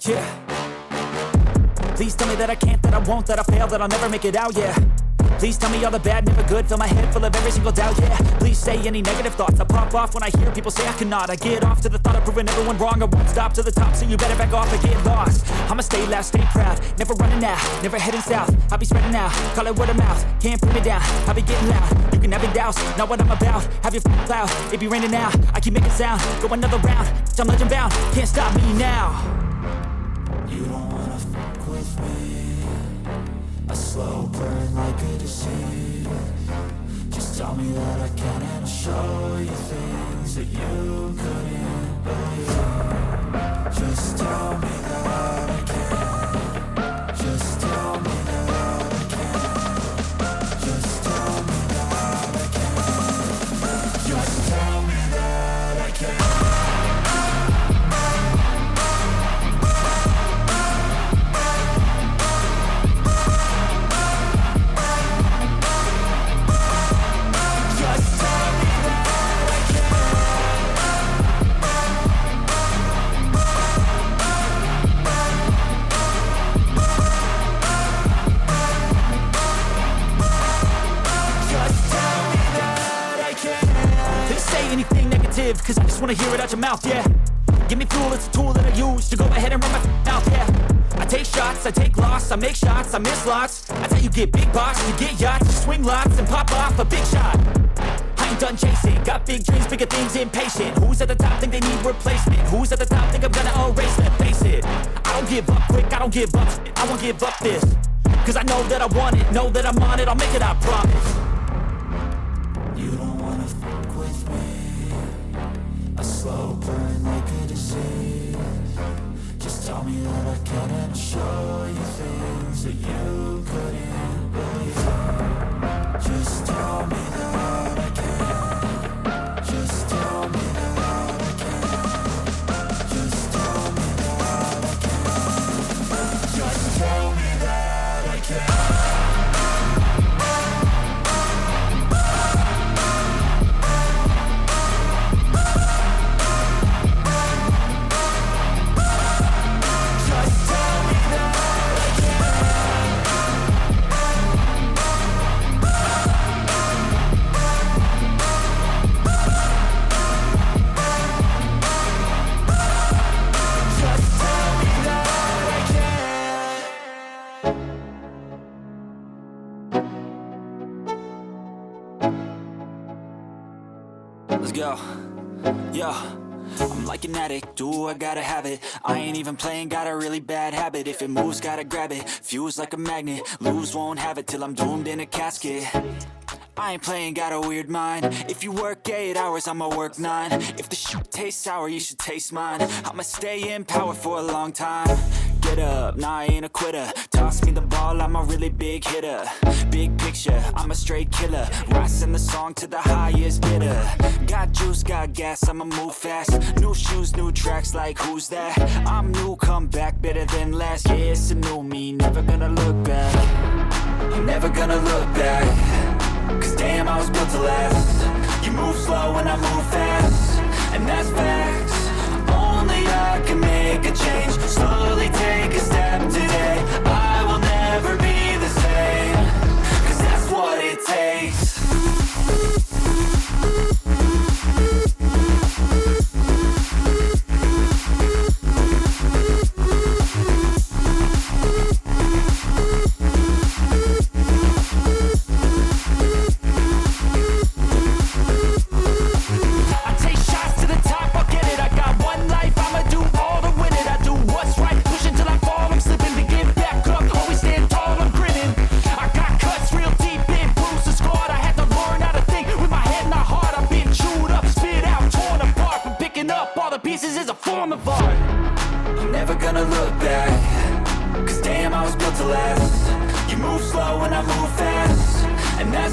Yeah. Please tell me that I can't, that I won't, that I fail, that I'll never make it out, yeah. Please tell me all the bad, never good, fill my head full of every single doubt, yeah. Please say any negative thoughts, I pop off when I hear people say I cannot. I get off to the thought of proving everyone wrong, I won't stop to the top, so you better back off and get lost. I'ma stay loud, stay proud, never running out, never heading south. I'll be spreading out, call it word of mouth, can't put me down, I'll be getting loud. You can have your doubts, not what I'm about, have your cloud, it be raining now. I keep making sound, go another round, I'm legend bound, can't stop me now. You don't wanna fuck with me, a slow burn like a disease. Just tell me that I can and I'll show you things that you couldn't believe. Just tell me that I can. Just tell me that I can. Just tell me that I can. Just tell me that I can. Anything negative, cause I just wanna hear it out your mouth, yeah. Give me fuel, it's a tool that I use to go ahead and run my mouth, yeah. I take shots, I take loss, I make shots, I miss lots. That's how you get big box, you get yachts, you swing lots and pop off a big shot. I ain't done chasing, got big dreams, bigger things, impatient. Who's at the top think they need replacement? Who's at the top think I'm gonna erase them? Face it, I don't give up quick, I don't give up shit, I won't give up this. Cause I know that I want it, know that I'm on it, I'll make it, I promise. You don't wanna fuck with me, a slow burn like a disease. Just tell me that I can and I'll show you things that you couldn't believe. Just tell me that Let's go. Yo, I'm like an addict, do I gotta have it. I ain't even playing, got a really bad habit. If it moves, gotta grab it, fuse like a magnet. Lose, won't have it till I'm doomed in a casket. I ain't playing, got a weird mind. If you work 8 hours, I'ma work 9. If the shoot tastes sour, you should taste mine. I'ma stay in power for a long time. Get up, nah, I ain't a quitter. Toss me the ball, I'm a really big hitter. Big picture, I'm a straight killer. Rising the song to the highest bidder. Got juice, got gas, I'ma move fast. New shoes, new tracks, like who's that? I'm new, come back, better than last. Yeah, it's a new me, never gonna look back. I'm never gonna look back. Cause damn, I was built to last. You move slow and I move fast, and that's facts. Only I can make a change. Slowly take a step today. I will never be the same. Cause that's what it takes. And that's